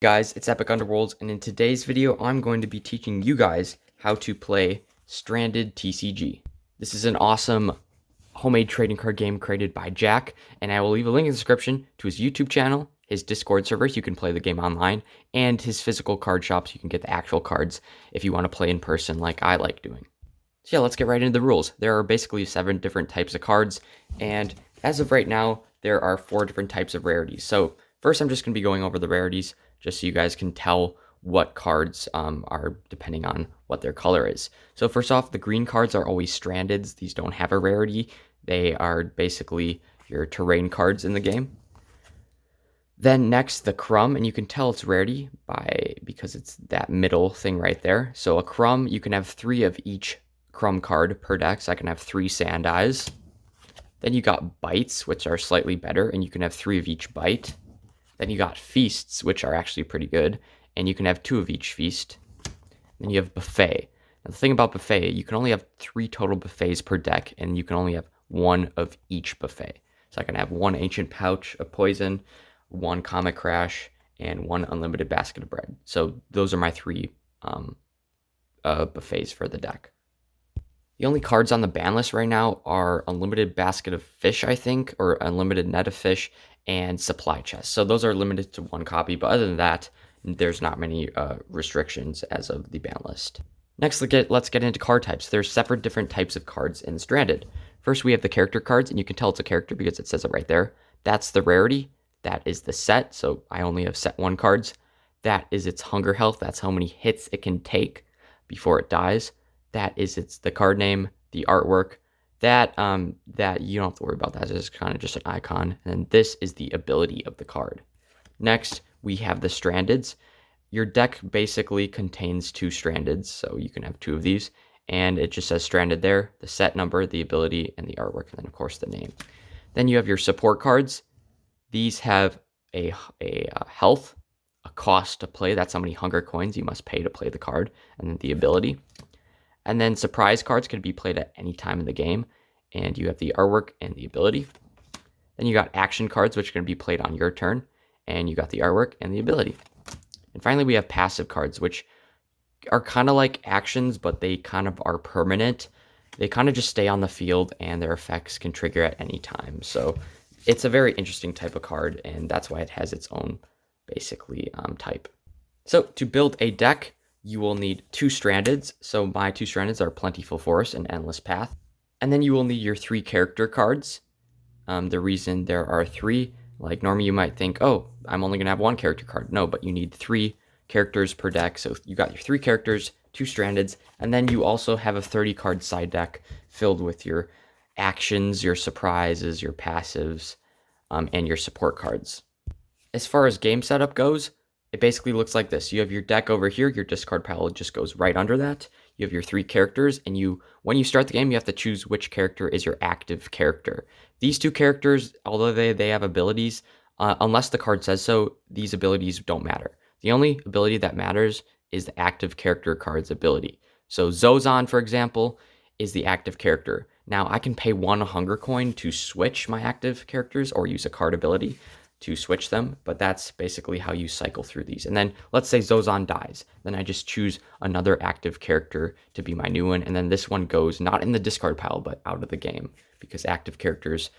Guys, it's Epic Underworlds, and in today's video, I'm going to be teaching you guys how to play Stranded TCG. This is an awesome homemade trading card game created by Jack, and I will leave a link in the description to his YouTube channel, his Discord server so you can play the game online, and his physical card shop so you can get the actual cards if you want to play in person like I like doing. So yeah, let's get right into the rules. There are basically 7 different types of cards, and as of right now, there are 4 different types of rarities. So first, I'm just going to be going over the rarities, just so you guys can tell what cards are depending on what their color is. So first off, the green cards are always strandeds. These don't have a rarity. They are basically your terrain cards in the game. Then next, the crumb, and you can tell its rarity because it's that middle thing right there. So a crumb, you can have 3 of each crumb card per deck. So I can have 3 sand eyes. Then you got bites, which are slightly better, and you can have 3 of each bite. Then you got feasts, which are actually pretty good, and you can have 2 of each feast. Then you have buffet. Now the thing about buffet, you can only have 3 total buffets per deck, and you can only have 1 of each buffet. So I can have 1 ancient pouch of poison, 1 comic crash, and 1 unlimited basket of bread. So those are my 3 buffets for the deck. The only cards on the ban list right now are unlimited basket of fish, I think, or unlimited net of fish, and supply chests. So those are limited to 1 copy, but other than that, there's not many restrictions as of the ban list. Next, let's get into card types. There's separate different types of cards in Stranded. First, we have the character cards, and you can tell it's a character because it says it right there. That's the rarity. That is the set, so I only have set 1 cards. That is its hunger health. That's how many hits it can take before it dies. That is the card name, the artwork. That you don't have to worry about that. It's kind of just an icon. And this is the ability of the card. Next, we have the strandeds. Your deck basically contains 2 strandeds, so you can have 2 of these. And it just says stranded there, the set number, the ability, and the artwork, and then of course the name. Then you have your support cards. These have a health, a cost to play. That's how many hunger coins you must pay to play the card, and then the ability. And then surprise cards can be played at any time in the game. And you have the artwork and the ability. Then you got action cards, which can be played on your turn. And you got the artwork and the ability. And finally, we have passive cards, which are kind of like actions, but they kind of are permanent. They kind of just stay on the field, and their effects can trigger at any time. So it's a very interesting type of card, and that's why it has its own, basically, type. So to build a deck, you will need 2 strandeds. So my 2 strandeds are Plentiful Forest and Endless Path. And then you will need your 3 character cards. The reason there are 3, like normally you might think, oh, I'm only going to have 1 character card. No, but you need 3 characters per deck. So you got your 3 characters, 2 strandeds, and then you also have a 30 card side deck filled with your actions, your surprises, your passives, and your support cards. As far as game setup goes, it basically looks like this. You have your deck over here. Your discard pile just goes right under that. You have your 3 characters, and when you start the game, you have to choose which character is your active character. These 2 characters, although they have abilities, unless the card says so, these abilities don't matter. The only ability that matters is the active character card's ability. So Zozan, for example, is the active character. Now, I can pay 1 hunger coin to switch my active characters or use a card ability to switch them, but that's basically how you cycle through these. And then let's say Zozan dies, then I just choose another active character to be my new one, and then this one goes not in the discard pile but out of the game, because active characters,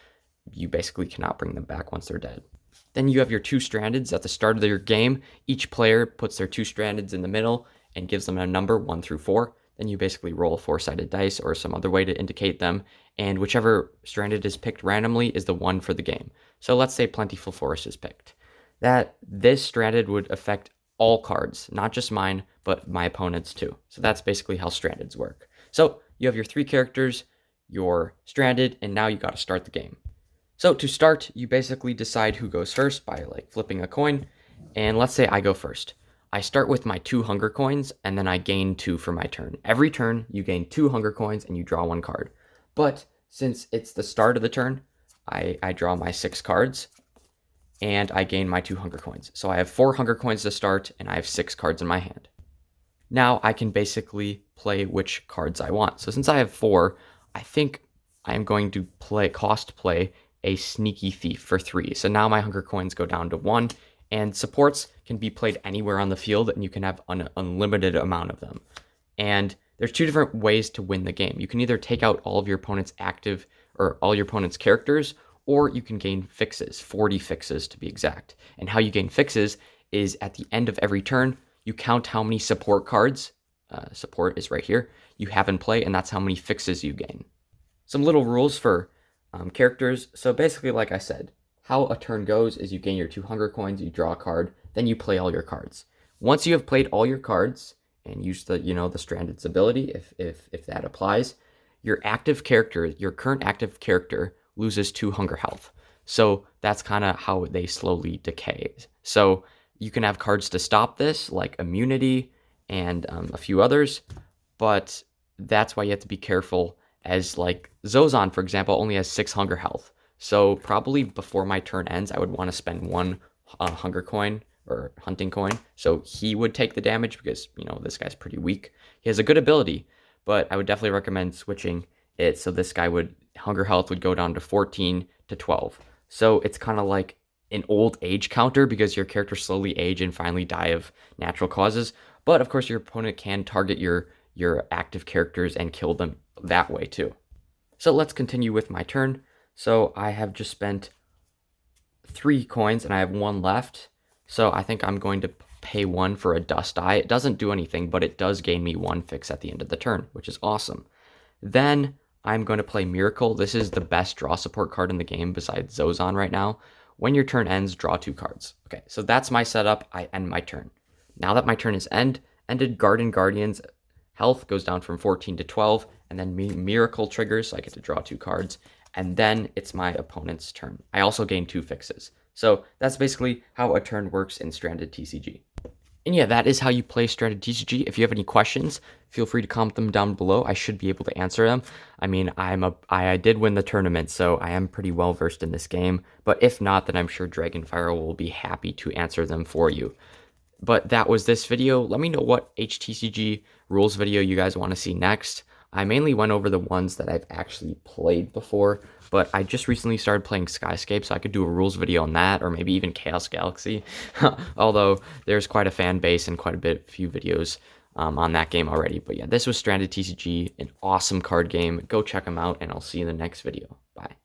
you basically cannot bring them back once they're dead. Then you have your 2 strandeds at the start of your game. Each player puts their 2 strandeds in the middle and gives them a number 1 through 4. Then you basically roll a 4-sided dice or some other way to indicate them, and whichever stranded is picked randomly is the one for the game. So let's say Plentiful Forest is picked. This stranded would affect all cards, not just mine, but my opponent's too. So that's basically how strandeds work. So you have your 3 characters, your stranded, and now you got to start the game. So to start, you basically decide who goes first by flipping a coin, and let's say I go first. I start with my 2 hunger coins, and then I gain 2 for my turn. Every turn, you gain 2 hunger coins, and you draw 1 card. But since it's the start of the turn, I draw my 6 cards, and I gain my 2 hunger coins. So I have 4 hunger coins to start, and I have 6 cards in my hand. Now I can basically play which cards I want. So since I have 4, I think I am going to play a Sneaky Thief for 3. So now my hunger coins go down to 1, And supports can be played anywhere on the field, and you can have an unlimited amount of them. And there's two different ways to win the game. You can either take out all of your opponent's active or all your opponent's characters, or you can gain fixes, 40 fixes to be exact. And how you gain fixes is at the end of every turn, you count how many support cards, support is right here, you have in play, and that's how many fixes you gain. Some little rules for characters. So basically, like I said, how a turn goes is you gain your 2 hunger coins, you draw a card, then you play all your cards. Once you have played all your cards and use the the stranded's ability, if that applies, your active character, your current active character, loses 2 hunger health. So that's kind of how they slowly decay. So you can have cards to stop this, like immunity and a few others, but that's why you have to be careful. As like Zozan, for example, only has 6 hunger health. So probably before my turn ends, I would want to spend 1 hunger coin or hunting coin. So he would take the damage because, this guy's pretty weak. He has a good ability, but I would definitely recommend switching it. So this guy hunger health would go down to 14 to 12. So it's kind of like an old age counter because your character slowly age and finally die of natural causes. But of course, your opponent can target your active characters and kill them that way too. So let's continue with my turn. So I have just spent 3 coins and I have 1 left. So I think I'm going to pay 1 for a dust eye. It doesn't do anything, but it does gain me 1 fix at the end of the turn, which is awesome. Then I'm going to play Miracle. This is the best draw support card in the game besides Zozan right now. When your turn ends, draw 2 cards. Okay, so that's my setup. I end my turn. Now that my turn is ended, Garden Guardian's health goes down from 14 to 12, and then Miracle triggers, so I get to draw 2 cards, and then it's my opponent's turn. I also gain 2 fixes. So that's basically how a turn works in Stranded TCG. And yeah, that is how you play Stranded TCG. If you have any questions, feel free to comment them down below. I should be able to answer them. I mean, I did win the tournament, so I am pretty well versed in this game. But if not, then I'm sure Dragonfire will be happy to answer them for you. But that was this video. Let me know what HTCG rules video you guys want to see next. I mainly went over the ones that I've actually played before, but I just recently started playing Skyscape, so I could do a rules video on that, or maybe even Chaos Galaxy. Although there's quite a fan base and quite a few videos on that game already. But yeah, this was Stranded TCG, an awesome card game. Go check them out, and I'll see you in the next video. Bye.